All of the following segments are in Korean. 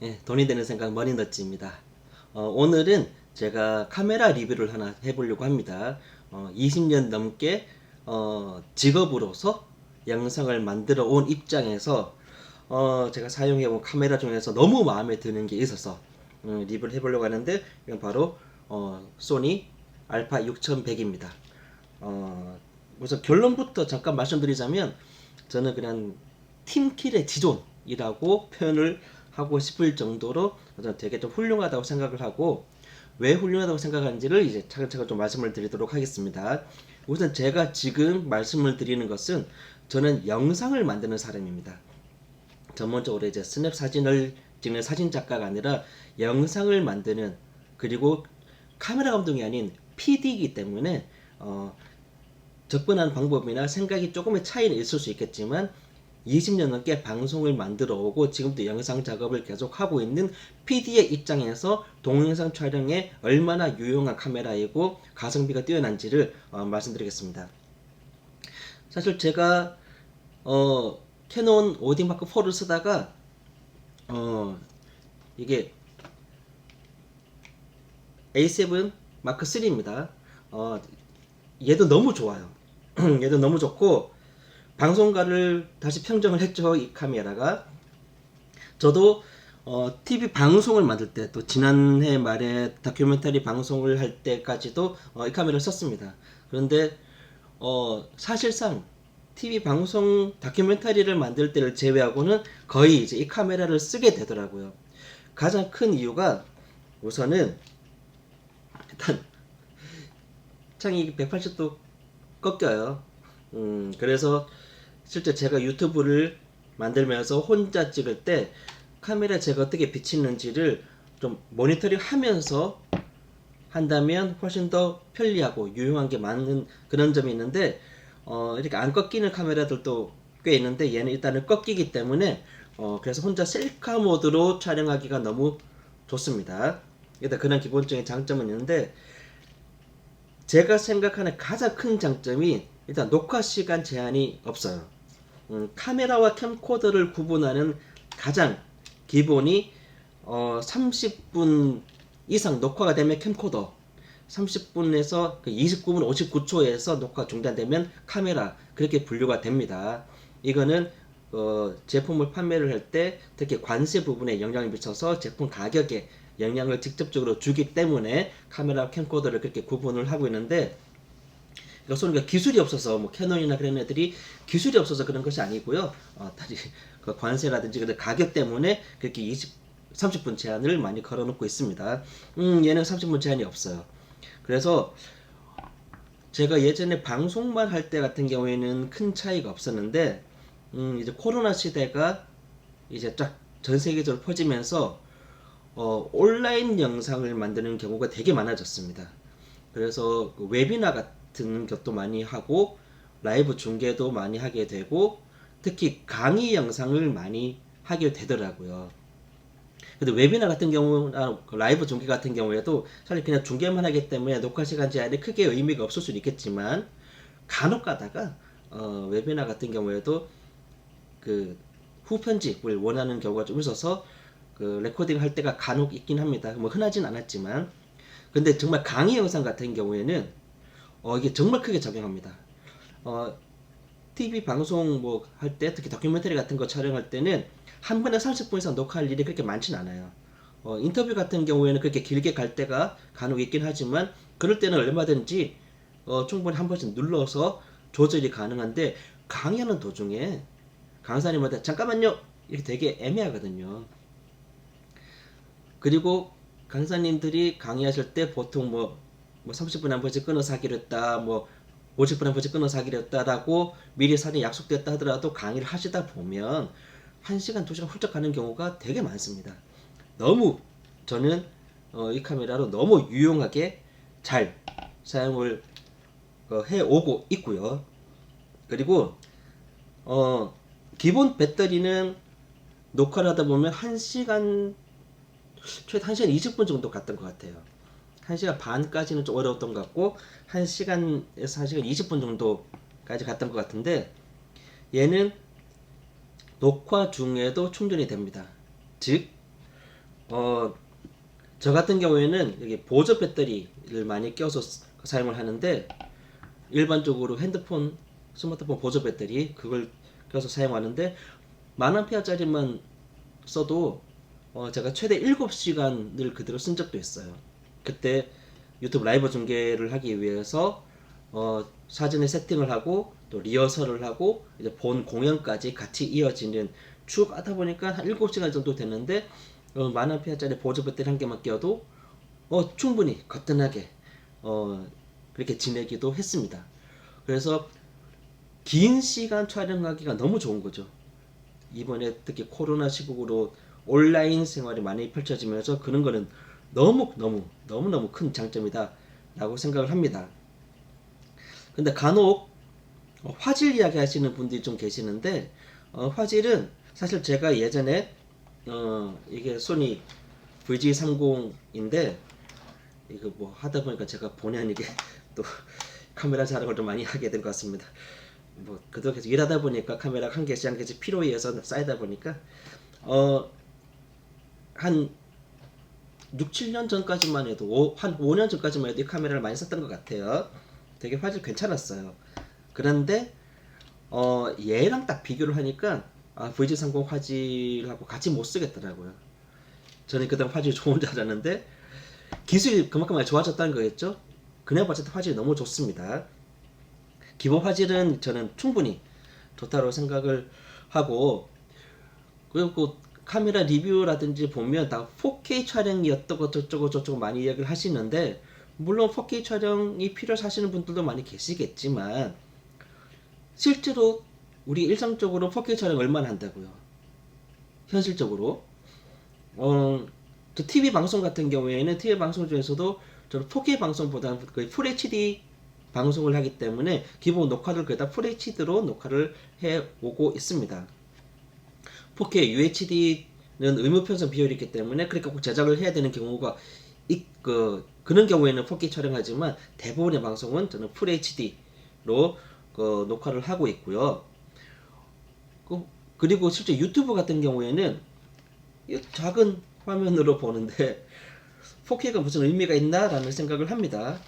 예, 돈이 되는 생각 머니너치입니다. 오늘은 제가 카메라 리뷰를 하나 해보려고 합니다. 20년 넘게 직업으로서 영상을 만들어 온 입장에서 제가 사용해본 카메라 중에서 너무 마음에 드는 게 있어서 리뷰를 해보려고 하는데 이건 바로 소니 알파 6100입니다. 우선 결론부터 잠깐 말씀드리자면 저는 그냥 팀킬의 지존이라고 표현을 하고 싶을 정도로 저는 되게 좀 훌륭하다고 생각을 하고 왜 훌륭하다고 생각하는지를 이제 차근차근 좀 말씀을 드리도록 하겠습니다. 우선 제가 지금 말씀을 드리는 것은 저는 영상을 만드는 사람입니다. 전문적으로 이제 스냅 사진을 찍는 사진 작가가 아니라 영상을 만드는 그리고 카메라 감독이 아닌 PD이기 때문에 접근하는 방법이나 생각이 조금의 차이는 있을 수 있겠지만 20년 넘게 방송을 만들어 오고 지금도 영상 작업을 계속 하고 있는 PD의 입장에서 동영상 촬영에 얼마나 유용한 카메라이고 가성비가 뛰어난지를 말씀드리겠습니다. 사실 제가 캐논 오디마크4를 쓰다가 이게 A7 마크 3입니다. 얘도 너무 좋아요. 얘도 너무 좋고 방송가를 다시 평정을 했죠. 이 카메라가. 저도 TV 방송을 만들 때 또 지난해 말에 다큐멘터리 방송을 할 때까지도 이 카메라를 썼습니다. 그런데 사실상 TV 방송 다큐멘터리를 만들 때를 제외하고는 거의 이제 이 카메라를 쓰게 되더라고요. 가장 큰 이유가 우선은 일단 창이 180도 꺾여요. 그래서 실제 제가 유튜브를 만들면서 혼자 찍을 때 카메라 제가 어떻게 비치는지를 좀 모니터링 하면서 한다면 훨씬 더 편리하고 유용한 게 많은 그런 점이 있는데 이렇게 안 꺾이는 카메라들도 꽤 있는데 얘는 일단은 꺾이기 때문에 그래서 혼자 셀카 모드로 촬영하기가 너무 좋습니다. 일단 그런 기본적인 장점은 있는데 제가 생각하는 가장 큰 장점이 일단 녹화 시간 제한이 없어요. 카메라와 캠코더를 구분하는 가장 기본이 30분 이상 녹화가 되면 캠코더, 30분에서 29분 59초에서 녹화 중단되면 카메라 그렇게 분류가 됩니다. 이거는 제품을 판매를 할 때 특히 관세 부분에 영향을 미쳐서 제품 가격에 영향을 직접적으로 주기 때문에 카메라 캠코더를 그렇게 구분을 하고 있는데 소니가 기술이 없어서 뭐 캐논이나 그런 애들이 기술이 없어서 그런 것이 아니고요. 다시 그 관세라든지 그 가격 때문에 그렇게 30분 제한을 많이 걸어놓고 있습니다. 얘는 30분 제한이 없어요. 그래서 제가 예전에 방송만 할 때 같은 경우에는 큰 차이가 없었는데 이제 코로나 시대가 이제 쫙 전 세계적으로 퍼지면서 온라인 영상을 만드는 경우가 되게 많아졌습니다. 그래서 그 웨비나 같은 것도 많이 하고 라이브 중계도 많이 하게 되고 특히 강의 영상을 많이 하게 되더라고요. 근데 웨비나 같은 경우나 라이브 중계 같은 경우에도 사실 그냥 중계만 하기 때문에 녹화 시간 제한이 크게 의미가 없을 수는 있겠지만 간혹 가다가 웨비나 같은 경우에도 그 후편집을 원하는 경우가 좀 있어서 그 레코딩 할 때가 간혹 있긴 합니다. 뭐 흔하진 않았지만 근데 정말 강의 영상 같은 경우에는 이게 정말 크게 작용합니다. TV 방송 뭐 할 때 특히 다큐멘터리 같은 거 촬영할 때는 한 번에 30분 이상 녹화할 일이 그렇게 많진 않아요. 인터뷰 같은 경우에는 그렇게 길게 갈 때가 간혹 있긴 하지만 그럴 때는 얼마든지 충분히 한 번씩 눌러서 조절이 가능한데 강의하는 도중에 강사님한테 잠깐만요 이렇게 되게 애매하거든요. 그리고 강사님들이 강의하실 때 보통 뭐 30분에 한 번씩 끊어서 하기로 했다, 뭐 50분에 한 번씩 끊어서 하기로 했다라고 미리 사전에 약속됐다 하더라도 강의를 하시다 보면 1시간, 2시간 훌쩍 가는 경우가 되게 많습니다. 너무 저는 이 카메라로 너무 유용하게 잘 사용을 해오고 있고요. 그리고 기본 배터리는 녹화를 하다 보면 1시간 최대 1시간 20분 정도 갔던 것 같아요. 1시간 반까지는 좀 어려웠던 것 같고 1시간에서 1시간 20분 정도까지 갔던 것 같은데 얘는 녹화 중에도 충전이 됩니다. 즉 어, 저 같은 경우에는 여기 보조 배터리를 많이 껴서 사용을 하는데, 일반적으로 핸드폰, 스마트폰 보조 배터리 그걸 껴서 사용하는데, 10,000A짜리만 써도 제가 최대 7시간을 그대로 쓴 적도 있어요. 그때 유튜브 라이브 중계를 하기 위해서 사전에 세팅을 하고 또 리허설을 하고 이제 본 공연까지 같이 이어지는 쭉 하다 보니까 한 7시간 정도 됐는데, 10,000A짜리 보조 배터리 한 개만 껴도 충분히 거뜬하게 그렇게 지내기도 했습니다. 그래서 긴 시간 촬영하기가 너무 좋은 거죠. 이번에 특히 코로나 시국으로 온라인 생활이 많이 펼쳐지면서 그런 거는 너무너무 큰 장점이다 라고 생각을 합니다. 근데 간혹 화질 이야기 하시는 분들이 좀 계시는데, 화질은 사실 제가 예전에 이게 소니 VG30인데, 이거 뭐 하다 보니까 제가 본의 아니게 또 카메라 자랑을 좀 많이 하게 된 것 같습니다. 뭐 그동안 계속 일하다 보니까 카메라가 한 개씩 한 개씩 필요에 의해서 쌓이다 보니까 한 6, 7년 전까지만 해도 한 5년 전까지만 해도 이 카메라를 많이 썼던 것 같아요. 되게 화질 괜찮았어요. 그런데 얘랑 딱 비교를 하니까 VG30 화질하고 같이 못 쓰겠더라고요. 저는 그다음 화질이 좋은 줄 알았는데 기술이 그만큼 많이 좋아졌다는 거겠죠. 그냥 봤을 때 화질이 너무 좋습니다. 기본 화질은 저는 충분히 좋다고 생각을 하고, 그리고 카메라 리뷰라든지 보면 다 4K 촬영이 어떠고 저쩌고 많이 이야기를 하시는데, 물론 4K 촬영이 필요해서 하시는 분들도 많이 계시겠지만 실제로 우리 일상적으로 4K 촬영 얼마나 한다고요? 현실적으로 저 TV 방송 같은 경우에는 TV 방송 중에서도 저는 4K 방송보다는 거의 풀 HD 방송을 하기 때문에 기본 녹화를 거의 풀 HD로 녹화를 해 오고 있습니다. 4K UHD는 의무 편성 비율이 있기 때문에 그렇게 꼭 제작을 해야 되는 경우가 그런 경우에는 4K 촬영하지만 대부분의 방송은 저는 풀 HD로 녹화를 하고 있고요. 그리고 실제 유튜브 같은 경우에는 이 작은 화면으로 보는데 4K가 무슨 의미가 있나라는 생각을 합니다.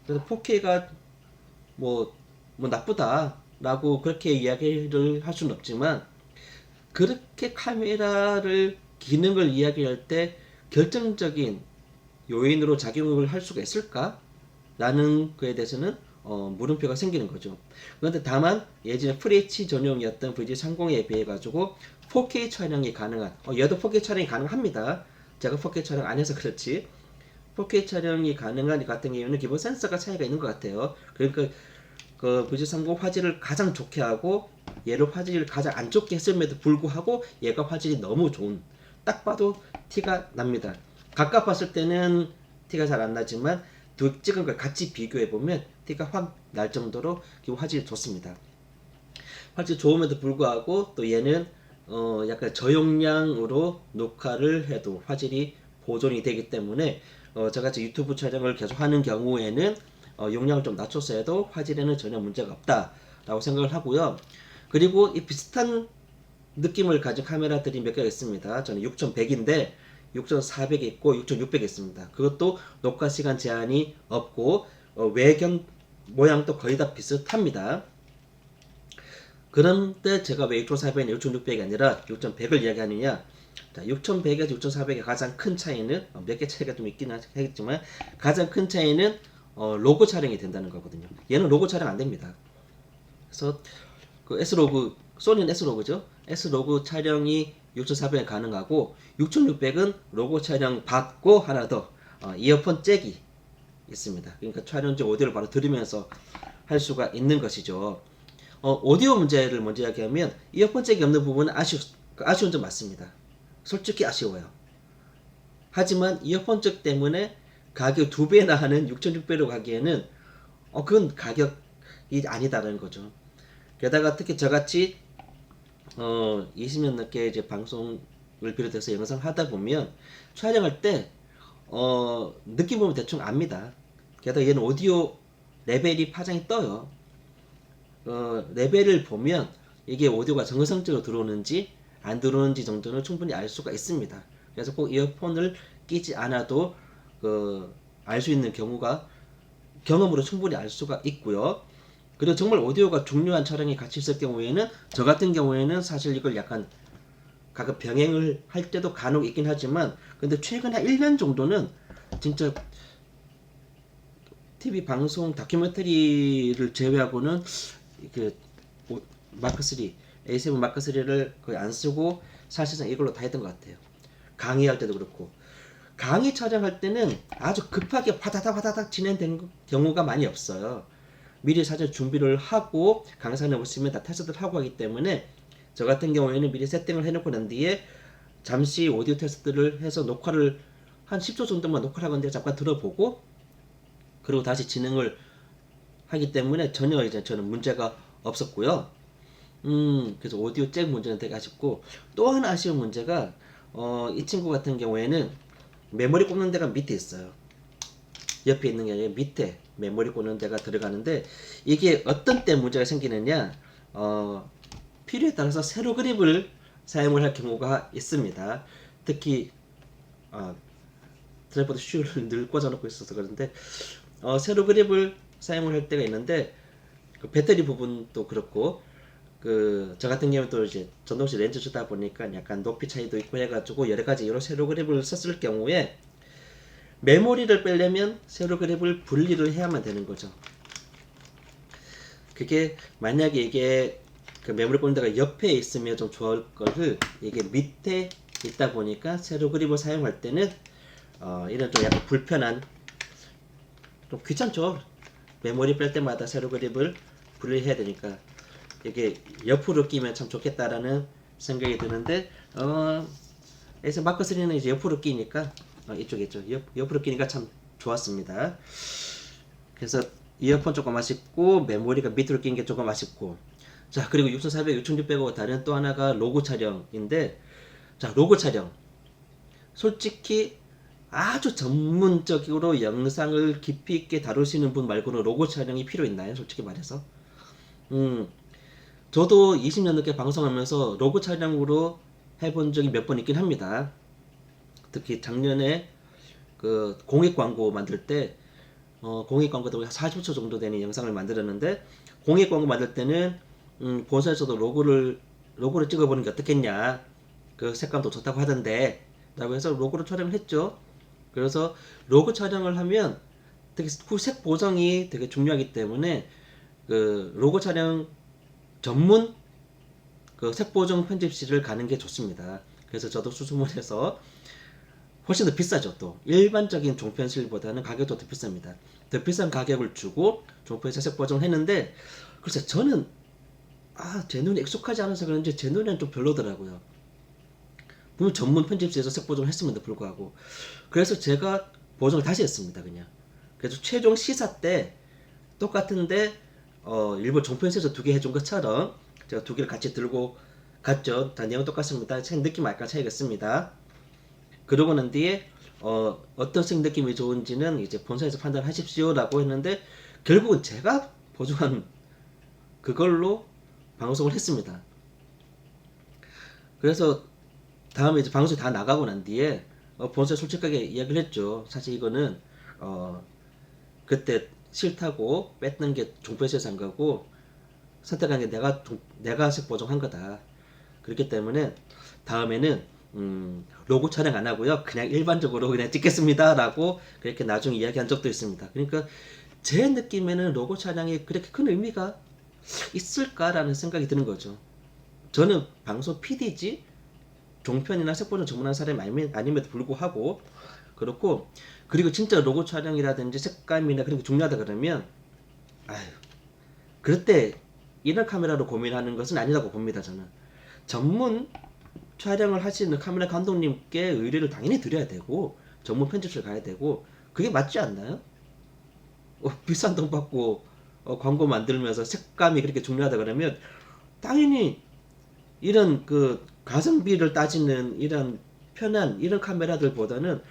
그래서 4K가 뭐 나쁘다라고 그렇게 이야기를 할 수는 없지만, 그렇게 카메라를 기능을 이야기할 때 결정적인 요인으로 작용을 할 수가 있을까? 라는 거에 대해서는 물음표가 생기는 거죠. 그런데 다만 예전에 FHD 전용이었던 VG30에 비해 가지고 4K 촬영이 가능한, 얘도 4K 촬영이 가능합니다. 제가 4K 촬영 안 해서 그렇지 4K 촬영이 가능한 같은 경우는 기본 센서가 차이가 있는 것 같아요. 그러니까 그 VG30 화질을 가장 좋게 하고 얘를 화질을 가장 안 좋게 했음에도 불구하고 얘가 화질이 너무 좋은, 딱 봐도 티가 납니다. 가까이 봤을 때는 티가 잘 안 나지만 찍은 걸 같이 비교해 보면 티가 확 날 정도로 화질이 좋습니다. 화질 좋음에도 불구하고 또 얘는 약간 저용량으로 녹화를 해도 화질이 보존이 되기 때문에 저같이 유튜브 촬영을 계속 하는 경우에는 용량을 좀 낮춰서 해도 화질에는 전혀 문제가 없다라고 생각을 하고요. 그리고 이 비슷한 느낌을 가진 카메라들이 몇 개가 있습니다. 저는 6100인데 6400이 있고 6600이 있습니다. 그것도 녹화 시간 제한이 없고 외경 모양도 거의 다 비슷합니다. 그런데 제가 왜 6400이 6600이 아니라 6100을 이야기하느냐? 자, 6100에서 6400의 가장 큰 차이는 몇 개 차이가 좀 있긴 하겠지만 가장 큰 차이는 로고 촬영이 된다는 거거든요. 얘는 로고 촬영 안 됩니다. 그래서 그 S로그, 소니는 S로그죠. S로그 촬영이 6400에 가능하고 6600은 로고 촬영 받고 하나 더 이어폰 잭이 있습니다. 그러니까 촬영 중 오디오를 바로 들으면서 할 수가 있는 것이죠. 오디오 문제를 먼저 이야기하면 이어폰 잭이 없는 부분은 아쉬운 점 맞습니다. 솔직히 아쉬워요. 하지만 이어폰 잭 때문에 가격 2배나 하는 6600로 가기에는 그건 가격이 아니다라는 거죠. 게다가 특히 저같이 20년 넘게 이제 방송을 비롯해서 영상 하다 보면 촬영할 때 느낌 보면 대충 압니다. 게다가 얘는 오디오 레벨이 파장이 떠요. 레벨을 보면 이게 오디오가 정상적으로 들어오는지 안 들어오는지 정도는 충분히 알 수가 있습니다. 그래서 꼭 이어폰을 끼지 않아도 알 수 있는 경우가 경험으로 충분히 알 수가 있고요. 그리고 정말 오디오가 중요한 촬영이 같이 있을 경우에는 저 같은 경우에는 사실 이걸 약간 가끔 병행을 할 때도 간혹 있긴 하지만 근데 최근 한 1년 정도는 진짜 TV 방송 다큐멘터리를 제외하고는 그 마크 3 A7 마크 3를 거의 안 쓰고 사실상 이걸로 다 했던 것 같아요. 강의할 때도 그렇고 강의 촬영할 때는 아주 급하게 화다닥 진행된 경우가 많이 없어요. 미리 사전 준비를 하고 강사님 오시면 다 테스트를 하고 하기 때문에 저 같은 경우에는 미리 세팅을 해놓고 난 뒤에 잠시 오디오 테스트를 해서 녹화를 한 10초 정도만 녹화를 하건데 잠깐 들어보고 그리고 다시 진행을 하기 때문에 전혀 이제 저는 문제가 없었고요. 그래서 오디오 잭 문제는 되게 아쉽고 또 하나 아쉬운 문제가 이 친구 같은 경우에는 메모리 꼽는 데가 밑에 있어요. 옆에 있는 게 아니라 밑에 메모리 꽂는 데가 들어가는데 이게 어떤 때 문제가 생기느냐 필요에 따라서 세로 그립을 사용을 할 경우가 있습니다. 특히 트라이포드 슈를 늘 꽂아놓고 있어서 그런데 세로 그립을 사용을 할 때가 있는데 그 배터리 부분도 그렇고 저 같은 경우는 또 이제 전동식 렌즈 주다 보니까 약간 높이 차이도 있고 해가지고 여러 가지 여러 세로 그립을 썼을 경우에 메모리를 빼려면 세로 그립을 분리를 해야만 되는 거죠. 그게 만약에 이게 그 메모리 꽂는 데가 옆에 있으면 좀 좋을 거를 이게 밑에 있다 보니까 세로 그립을 사용할 때는 이런 좀 약간 불편한 좀 귀찮죠. 메모리 뺄 때마다 세로 그립을 분리해야 되니까 이게 옆으로 끼면 참 좋겠다라는 생각이 드는데 그래서 마크 3는 이제 옆으로 끼니까 이쪽에 있죠. 옆으로 끼니까 참 좋았습니다. 그래서 이어폰 조금 아쉽고 메모리가 밑으로 끼는 게 조금 아쉽고 자 그리고 6400, 6600하고 다른 또 하나가 로고 촬영인데 자 로고 촬영 솔직히 아주 전문적으로 영상을 깊이 있게 다루시는 분 말고는 로고 촬영이 필요 있나요? 솔직히 말해서 저도 20년 넘게 방송하면서 로고 촬영으로 해본 적이 몇 번 있긴 합니다. 특히 작년에 그 공익 광고 만들 때 공익 광고도 40초 정도 되는 영상을 만들었는데 공익 광고 만들 때는 본사에서도 로고를 찍어보는 게 어떻겠냐 그 색감도 좋다고 하던데 라고 해서 로고를 촬영을 했죠. 그래서 로고 촬영을 하면 되게 후색 보정이 되게 중요하기 때문에 그 로고 촬영 전문 그 색보정 편집실을 가는 게 좋습니다. 그래서 저도 수소문해서 훨씬 더 비싸죠. 또 일반적인 종편실보다는 가격도 더 비쌉니다. 더 비싼 가격을 주고 종편에서 색보정을 했는데 글쎄 저는 제 눈에 익숙하지 않아서 그런지 제 눈에는 좀 별로더라고요. 분명 전문 편집실에서 색보정을 했음에도 불구하고 그래서 제가 보정을 다시 했습니다. 그냥 그래서 최종 시사 때 똑같은데 일부 종편에서 두 개 해준 것처럼 제가 두 개를 같이 들고 갔죠. 다 내용 똑같습니다. 느낌 약간 차이가 있습니다. 그러고 난 뒤에 어떤 색 느낌이 좋은지는 이제 본사에서 판단하십시오 라고 했는데 결국은 제가 보정한 그걸로 방송을 했습니다. 그래서 다음에 이제 방송이 다 나가고 난 뒤에 본사에 솔직하게 이야기를 했죠. 사실 이거는 그때 싫다고 뺐던 게 종편에서 한 거고 선택한 게 내가 색 보정한 거다. 그렇기 때문에 다음에는 로고 촬영 안 하고요. 그냥 일반적으로 그냥 찍겠습니다. 라고 그렇게 나중에 이야기한 적도 있습니다. 그러니까 제 느낌에는 로고 촬영이 그렇게 큰 의미가 있을까라는 생각이 드는 거죠. 저는 방송 PD지 종편이나 색보정 전문한 사람이 아님에도 불구하고 그렇고 그리고 진짜 로고 촬영이라든지 색감이나 그런 게 중요하다 그러면 그럴 때 이런 카메라로 고민하는 것은 아니라고 봅니다. 저는 전문 촬영을 하시는 카메라 감독님께 의뢰를 당연히 드려야 되고 전문 편집실 가야 되고 그게 맞지 않나요? 비싼 돈 받고 광고 만들면서 색감이 그렇게 중요하다 그러면 당연히 이런 그 가성비를 따지는 이런 편한 이런 카메라들보다는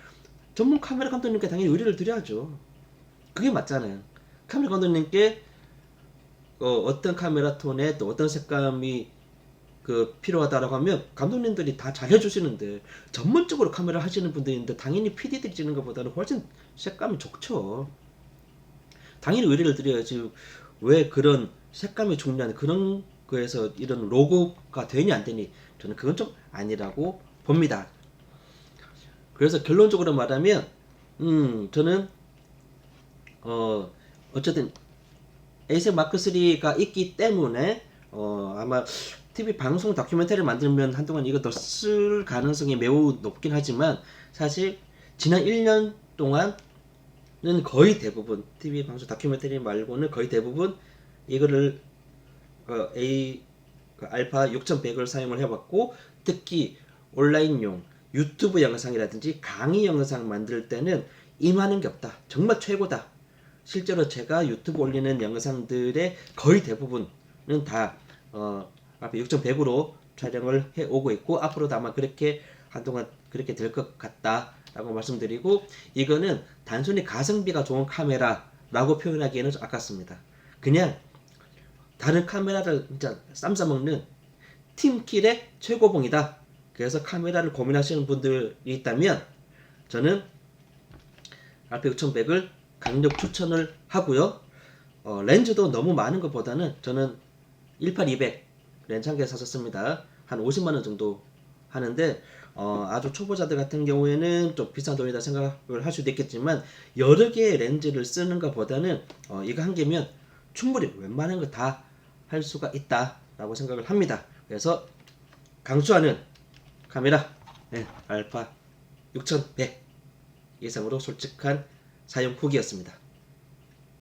전문 카메라 감독님께 당연히 의뢰를 드려야죠. 그게 맞잖아요. 카메라 감독님께 어떤 카메라 톤에 또 어떤 색감이 그 필요하다라고 하면 감독님들이 다 잘 해주시는데 전문적으로 카메라 하시는 분들인데 당연히 PD들이 찍는 것보다는 훨씬 색감이 좋죠. 당연히 의뢰를 드려야지. 왜 그런 색감이 중요한 그런 거에서 이런 로고가 되니 안 되니 저는 그건 좀 아니라고 봅니다. 그래서 결론적으로 말하면 저는 어쨌든 A7 마크 3가 있기 때문에 아마 TV 방송 다큐멘터리를 만들면 한동안 이거 더 쓸 가능성이 매우 높긴 하지만 사실 지난 1년 동안은 거의 대부분 TV 방송 다큐멘터리 말고는 거의 대부분 이거를 알파 6100을 사용을 해봤고 특히 온라인용 유튜브 영상이라든지 강의 영상 만들 때는 임하는 게 없다. 정말 최고다. 실제로 제가 유튜브 올리는 영상들의 거의 대부분은 다 알파 6100으로 촬영을 해오고 있고 앞으로도 아마 그렇게 한동안 그렇게 될 것 같다라고 말씀드리고 이거는 단순히 가성비가 좋은 카메라라고 표현하기에는 좀 아깝습니다. 그냥 다른 카메라를 진짜 쌈 싸먹는 팀킬의 최고봉이다. 그래서 카메라를 고민하시는 분들이 있다면 저는 알파 6100을 강력 추천을 하고요. 렌즈도 너무 많은 것보다는 저는 18200 렌즈 한 개 샀었습니다. 한 50만원 정도 하는데 아주 초보자들 같은 경우에는 좀 비싼 돈이다 생각을 할 수도 있겠지만 여러 개의 렌즈를 쓰는 것보다는 이거 한 개면 충분히 웬만한 거 다 할 수가 있다라고 생각을 합니다. 그래서 강추하는 카메라 알파 6100 이상으로 솔직한 사용 후기였습니다.